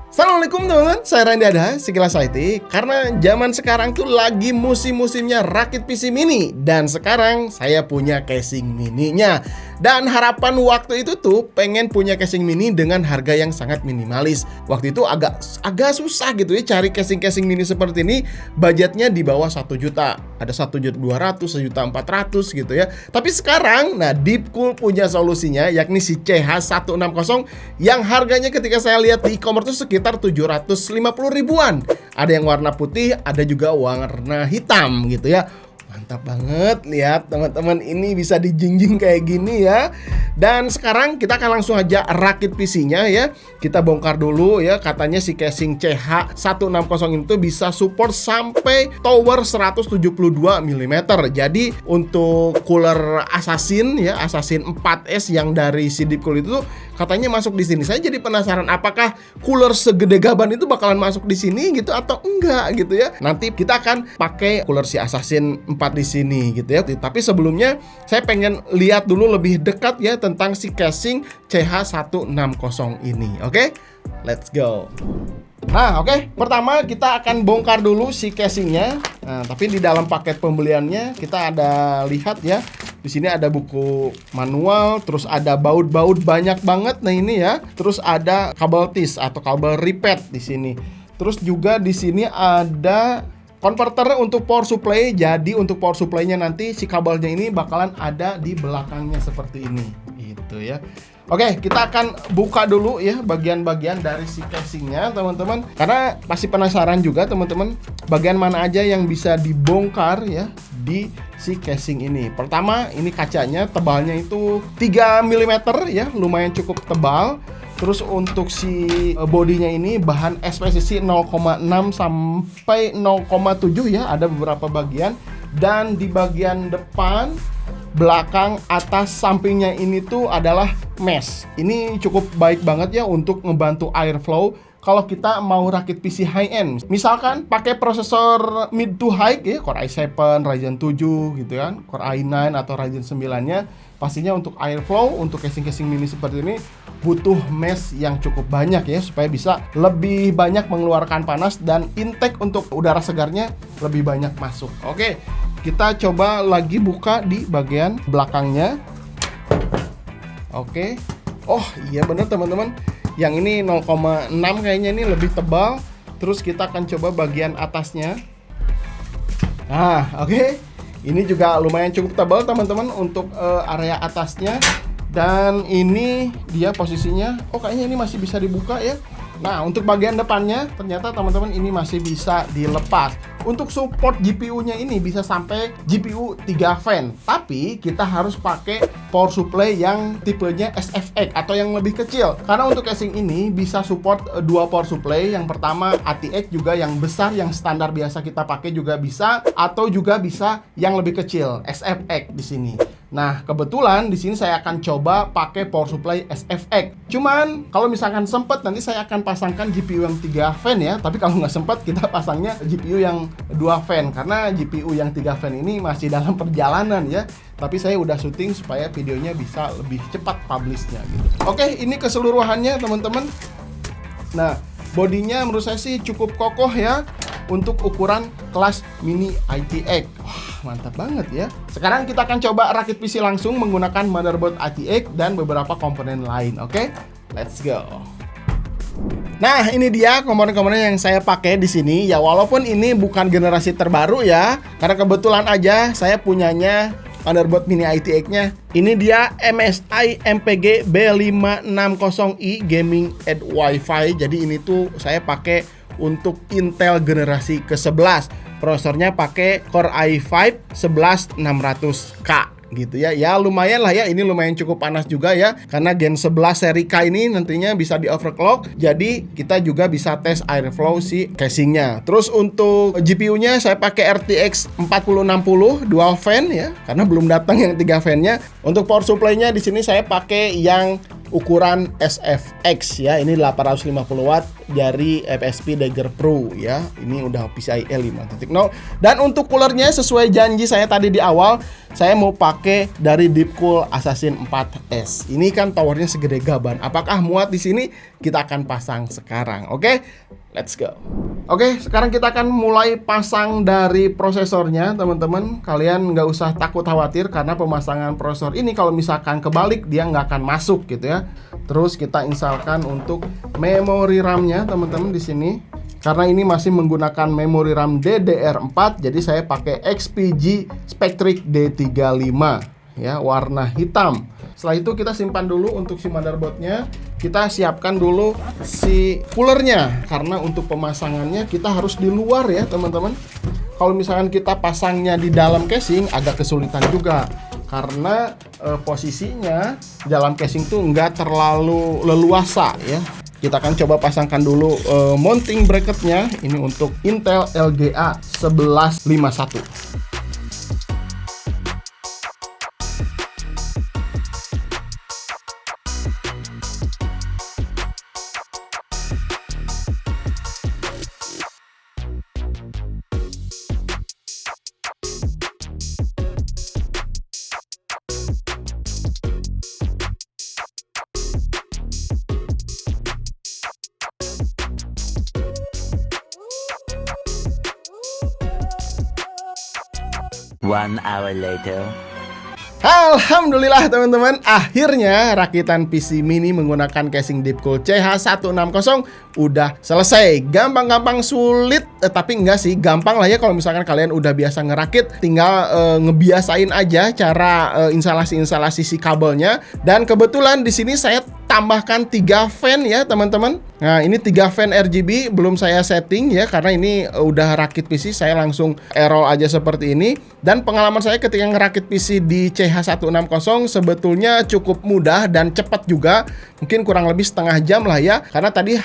Assalamualaikum teman-teman, saya Randy Ada, sekilas IT. Karena zaman sekarang tuh lagi musim-musimnya rakit PC mini. Dan sekarang saya punya casing mininya. Dan harapan waktu itu tuh pengen punya casing mini dengan harga yang sangat minimalis. Waktu itu agak susah gitu ya cari casing-casing mini seperti ini. Budgetnya di bawah 1 juta. Ada 1.200.000, 1.400.000 gitu ya. Tapi sekarang, nah Deepcool punya solusinya, yakni si CH160 yang harganya ketika saya lihat di e-commerce tuh sekitar 750 ribuan. Ada yang warna putih, ada juga warna hitam gitu ya. Mantap banget, lihat teman-teman, ini bisa dijingjing kayak gini ya. Dan sekarang kita akan langsung aja rakit PC-nya ya. Kita bongkar dulu ya, katanya si casing CH160 itu bisa support sampai tower 172 mm. Jadi untuk cooler Assassin ya, Assassin 4S yang dari si Deepcool itu katanya masuk di sini. Saya jadi penasaran apakah cooler segede gaban itu bakalan masuk di sini gitu atau enggak gitu ya. Nanti kita akan pakai cooler si Assassin 4 di sini gitu ya. Tapi sebelumnya saya pengen lihat dulu lebih dekat ya tentang si casing CH160 ini. Oke? Let's go. Nah, oke. Pertama kita akan bongkar dulu si casingnya. Nah, tapi di dalam paket pembeliannya kita ada lihat ya. Di sini ada buku manual, terus ada baut-baut banyak banget. Nah, ini ya. Terus ada kabel tis atau kabel ripet di sini. Terus juga di sini ada converter untuk power supply. Jadi untuk power supply-nya nanti si kabelnya ini bakalan ada di belakangnya seperti ini gitu ya. Oke, kita akan buka dulu ya bagian-bagian dari si casingnya teman-teman. Karena pasti penasaran juga teman-teman, bagian mana aja yang bisa dibongkar ya di si casing ini. Pertama, ini kacanya tebalnya itu 3 mm ya, lumayan cukup tebal. Terus untuk si bodinya ini bahan SPCC 0,6 sampai 0,7 ya, ada beberapa bagian. Dan di bagian depan, belakang, atas, sampingnya ini tuh adalah mesh. Ini cukup baik banget ya untuk ngebantu airflow kalau kita mau rakit PC high end. Misalkan pakai prosesor mid to high ya, Core i7, Ryzen 7 gitu kan, Core i9 atau Ryzen 9-nya, pastinya untuk airflow, untuk casing-casing mini seperti ini butuh mesh yang cukup banyak ya, supaya bisa lebih banyak mengeluarkan panas dan intake untuk udara segarnya lebih banyak masuk. Oke, kita coba lagi buka di bagian belakangnya. Oke. Oh iya bener teman-teman, yang ini 0,6 kayaknya ini lebih tebal. Terus kita akan coba bagian atasnya. Nah oke, ini juga lumayan cukup tebal teman-teman untuk area atasnya. Dan ini dia posisinya, oh kayaknya ini masih bisa dibuka ya. Nah untuk bagian depannya ternyata teman-teman ini masih bisa dilepas. Untuk support GPU-nya ini bisa sampai GPU 3 fan. Tapi kita harus pakai power supply yang tipenya SFX atau yang lebih kecil. Karena untuk casing ini bisa support 2 power supply. Yang pertama ATX, juga yang besar yang standar biasa kita pakai juga bisa, atau juga bisa yang lebih kecil SFX di sini. Nah, kebetulan di sini saya akan coba pakai power supply SFX. Cuman kalau misalkan sempat nanti saya akan pasangkan GPU yang 3 fan ya. Tapi kalau nggak sempat kita pasangnya GPU yang 2 fan, karena GPU yang 3 fan ini masih dalam perjalanan ya. Tapi saya udah syuting supaya videonya bisa lebih cepat publishnya gitu. Oke, ini keseluruhannya teman-teman. Nah, bodinya menurut saya sih cukup kokoh ya untuk ukuran kelas mini ITX. Wah, mantap banget ya. Sekarang kita akan coba rakit PC langsung menggunakan motherboard ITX dan beberapa komponen lain. Oke, let's go. Nah, ini dia komponen-komponen yang saya pakai di sini. Ya, walaupun ini bukan generasi terbaru ya, karena kebetulan aja saya punyanya motherboard mini ITX-nya. Ini dia MSI MPG B560i Gaming Edge Wi-Fi. Jadi ini tuh saya pakai untuk Intel generasi ke-11. Prosesornya pakai Core i5 11600K gitu ya. Ya lumayan lah ya, ini lumayan cukup panas juga ya, karena Gen 11 seri K ini nantinya bisa di overclock. Jadi kita juga bisa tes airflow si casingnya. Terus untuk GPU-nya saya pakai RTX 4060 dual fan ya, karena belum datang yang 3 fan-nya. Untuk power supply-nya di sini saya pakai yang ukuran SFX ya. Ini 850 watt dari FSP Dagger Pro ya. Ini udah PCIe 5.0. Dan untuk coolernya sesuai janji saya tadi di awal, saya mau pakai dari Deepcool Assassin 4S. Ini kan towernya segede gaban. Apakah muat di sini? Kita akan pasang sekarang. Oke? Let's go. Oke, sekarang kita akan mulai pasang dari prosesornya, teman-teman. Kalian nggak usah takut khawatir karena pemasangan prosesor ini kalau misalkan kebalik dia nggak akan masuk gitu ya. Terus kita instalkan untuk memori RAM-nya, teman-teman di sini. Karena ini masih menggunakan memori RAM DDR4, jadi saya pakai XPG Spectric D35 ya, warna hitam. Setelah itu kita simpan dulu untuk si motherboardnya. Kita siapkan dulu si coolernya, karena untuk pemasangannya kita harus di luar ya teman-teman. Kalau misalkan kita pasangnya di dalam casing agak kesulitan juga, karena posisinya dalam casing tuh nggak terlalu leluasa ya. Kita akan coba pasangkan dulu mounting bracketnya. Ini untuk Intel LGA 1151. One hour later. Alhamdulillah teman-teman, akhirnya rakitan PC mini menggunakan casing Deepcool CH160 udah selesai. Gampang-gampang sulit, tapi enggak sih, gampang lah ya kalau misalkan kalian udah biasa ngerakit. Tinggal ngebiasain aja cara instalasi si kabelnya. Dan kebetulan di sini saya tambahkan 3 fan ya teman-teman. Nah ini 3 fan RGB belum saya setting ya, karena ini udah rakit PC, saya langsung error aja seperti ini. Dan pengalaman saya ketika ngerakit PC di CH160 sebetulnya cukup mudah dan cepat juga. Mungkin kurang lebih setengah jam lah ya, karena tadi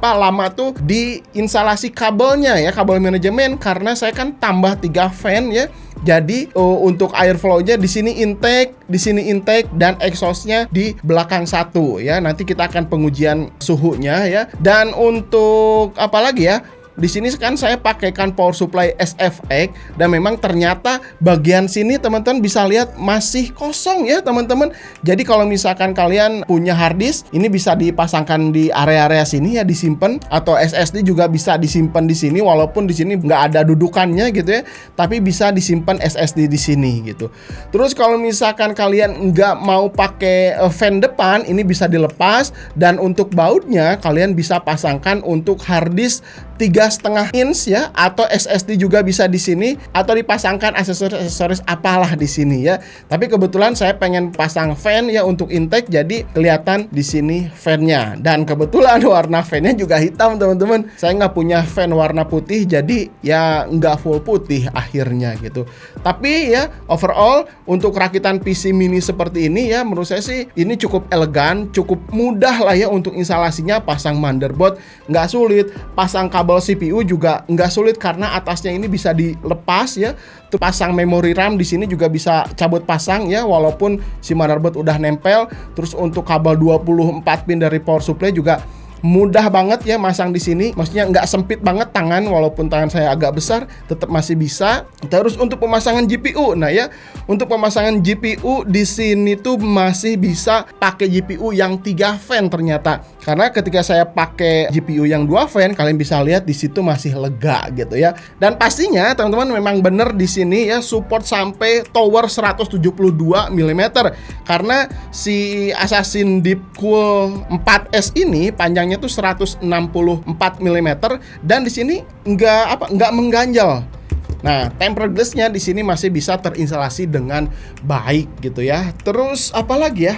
lama tuh di instalasi kabelnya ya, kabel manajemen, karena saya kan tambah 3 fan ya. Jadi untuk airflow-nya di sini intake dan exhaust-nya di belakang satu ya. Nanti kita akan pengujian suhunya ya. Dan untuk apa lagi ya? Di sini kan saya pakaikan power supply SFX, dan memang ternyata bagian sini teman-teman bisa lihat masih kosong ya teman-teman. Jadi kalau misalkan kalian punya hard disk, ini bisa dipasangkan di area-area sini ya, disimpan, atau SSD juga bisa disimpan di sini, walaupun di sini nggak ada dudukannya gitu ya, tapi bisa disimpan SSD di sini gitu. Terus kalau misalkan kalian nggak mau pakai fan depan, ini bisa dilepas, dan untuk bautnya kalian bisa pasangkan untuk hard disk 3,5 inch ya, atau SSD juga bisa di sini, atau dipasangkan aksesoris apalah di sini ya. Tapi kebetulan saya pengen pasang fan ya untuk intake, jadi kelihatan di sini fan-nya. Dan kebetulan warna fan-nya juga hitam teman-teman. Saya nggak punya fan warna putih, jadi ya nggak full putih akhirnya gitu. Tapi ya overall untuk rakitan PC mini seperti ini ya, menurut saya sih ini cukup elegan, cukup mudah lah ya untuk instalasinya. Pasang motherboard nggak sulit, pasang kabel CPU juga nggak sulit karena atasnya ini bisa dilepas ya. Tuh pasang memori RAM di sini juga bisa cabut pasang ya, walaupun si motherboard udah nempel. Terus untuk kabel 24 pin dari power supply juga mudah banget ya masang di sini. Maksudnya nggak sempit banget tangan, walaupun tangan saya agak besar tetap masih bisa. Terus untuk pemasangan GPU, nah ya, untuk pemasangan GPU di sini tuh masih bisa pakai GPU yang 3 fan ternyata. Karena ketika saya pakai GPU yang 2 fan, kalian bisa lihat di situ masih lega gitu ya. Dan pastinya teman-teman memang bener di sini ya, support sampai tower 172 mm. Karena si Assassin Deepcool 4S ini panjangnya tuh 164 mm, dan di sini nggak mengganjal. Nah, tempered glass-nya di sini masih bisa terinstalasi dengan baik gitu ya. Terus apa lagi ya?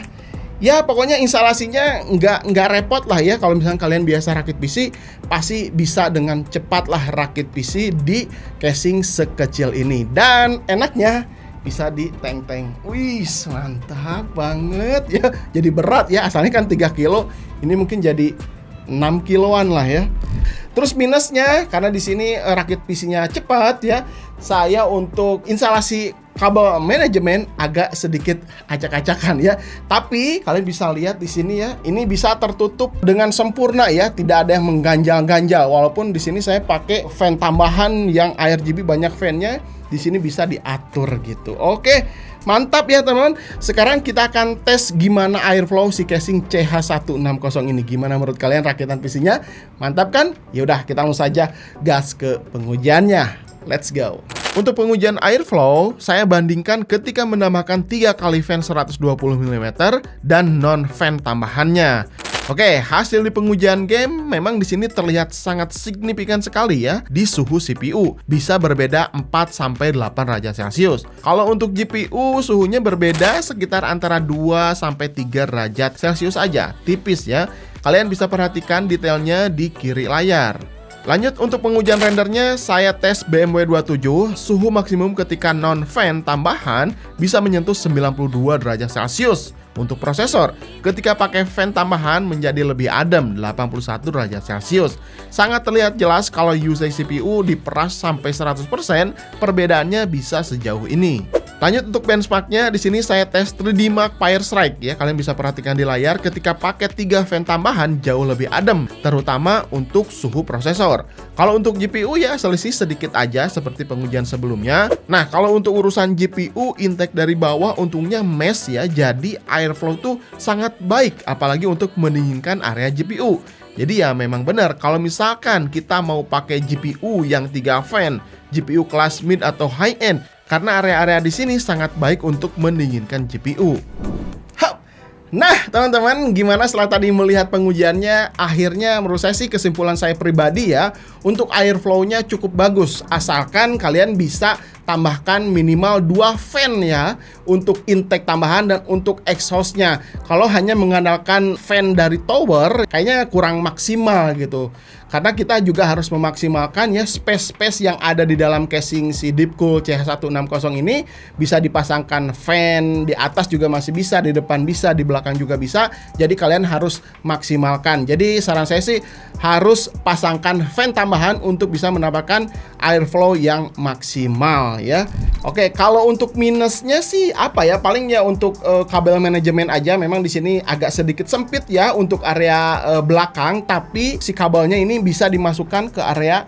Ya pokoknya instalasinya nggak repot lah ya. Kalau misalnya kalian biasa rakit PC, pasti bisa dengan cepat lah rakit PC di casing sekecil ini. Dan enaknya bisa di tank-tank. Wih, mantap banget ya. Jadi berat ya, asalnya kan 3 kilo, ini mungkin jadi 6 kiloan lah ya. Terus minusnya karena di sini rakit PC-nya cepat ya. Saya untuk instalasi kabel manajemen agak sedikit acak-acakan ya. Tapi kalian bisa lihat di sini ya, ini bisa tertutup dengan sempurna ya, tidak ada yang mengganjal-ganjal. Walaupun di sini saya pakai fan tambahan yang RGB banyak fan-nya, di sini bisa diatur gitu. Oke, mantap ya teman-teman. Sekarang kita akan tes gimana airflow si casing CH160 ini. Gimana menurut kalian rakitan PC-nya? Mantap kan? Yaudah, kita langsung saja gas ke pengujiannya. Let's go. Untuk pengujian airflow, saya bandingkan ketika menambahkan 3 kali fan 120 mm dan non-fan tambahannya. Oke, hasil di pengujian game memang di sini terlihat sangat signifikan sekali ya di suhu CPU. Bisa berbeda 4-8 derajat Celcius. Kalau untuk GPU, suhunya berbeda sekitar antara 2-3 derajat Celcius aja. Tipis ya. Kalian bisa perhatikan detailnya di kiri layar. Lanjut untuk pengujian rendernya, saya tes BMW 27, suhu maksimum ketika non-fan tambahan bisa menyentuh 92 derajat Celcius. Untuk prosesor, ketika pakai fan tambahan menjadi lebih adem, 81 derajat Celcius. Sangat terlihat jelas kalau usage CPU diperas sampai 100%, perbedaannya bisa sejauh ini. Lanjut untuk benchmarknya, di sini saya tes 3D Mark Fire Strike ya. Kalian bisa perhatikan di layar ketika pakai 3 fan tambahan jauh lebih adem, terutama untuk suhu prosesor. Kalau untuk GPU ya selisih sedikit aja seperti pengujian sebelumnya. Nah, kalau untuk urusan GPU intake dari bawah untungnya mesh ya, jadi airflow tuh sangat baik apalagi untuk mendinginkan area GPU. Jadi ya memang benar kalau misalkan kita mau pakai GPU yang 3 fan, GPU kelas mid atau high end, karena area-area di sini sangat baik untuk mendinginkan GPU. Nah, teman-teman, gimana setelah tadi melihat pengujiannya? Akhirnya menurut saya sih kesimpulan saya pribadi ya, untuk airflow-nya cukup bagus. Asalkan kalian bisa tambahkan minimal 2 fan ya untuk intake tambahan dan untuk exhaust-nya. Kalau hanya mengandalkan fan dari tower, kayaknya kurang maksimal gitu. Karena kita juga harus memaksimalkan ya space-space yang ada di dalam casing si Deepcool CH160 ini. Bisa dipasangkan fan, di atas juga masih bisa, di depan bisa, di belakang juga bisa. Jadi kalian harus maksimalkan. Jadi saran saya sih harus pasangkan fan tambahan untuk bisa mendapatkan airflow yang maksimal ya. Oke, kalau untuk minusnya sih apa ya? Paling ya untuk kabel manajemen aja. Memang di sini agak sedikit sempit ya untuk area belakang, tapi si kabelnya ini bisa dimasukkan ke area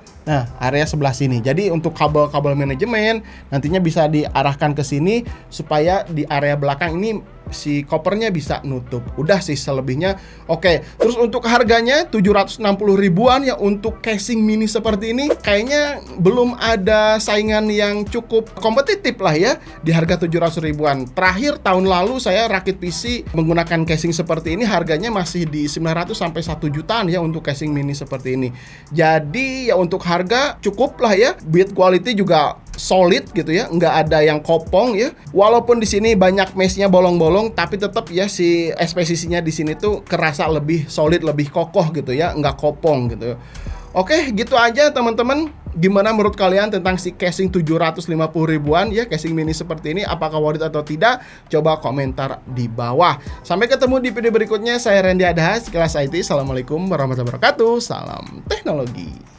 sebelah sini. Jadi untuk kabel-kabel manajemen nantinya bisa diarahkan ke sini supaya di area belakang ini si kopernya bisa nutup. Udah sih selebihnya. Oke, terus untuk harganya 760 ribuan ya untuk casing mini seperti ini. Kayaknya belum ada saingan yang cukup kompetitif lah ya di harga 700 ribuan. Terakhir tahun lalu saya rakit PC menggunakan casing seperti ini, harganya masih di 900 sampai 1 jutaan ya untuk casing mini seperti ini. Jadi ya untuk harga cukup lah ya. Build quality juga solid gitu ya, nggak ada yang kopong ya. Walaupun di sini banyak meshnya bolong-bolong, tapi tetap ya si SPCC-nya di sini tuh kerasa lebih solid, lebih kokoh gitu ya, nggak kopong gitu. Oke, gitu aja teman-teman. Gimana menurut kalian tentang si casing 750 ribuan ya, casing mini seperti ini? Apakah worth it atau tidak? Coba komentar di bawah. Sampai ketemu di video berikutnya. Saya Randy Adha, sekilas IT. Assalamualaikum warahmatullahi wabarakatuh. Salam teknologi.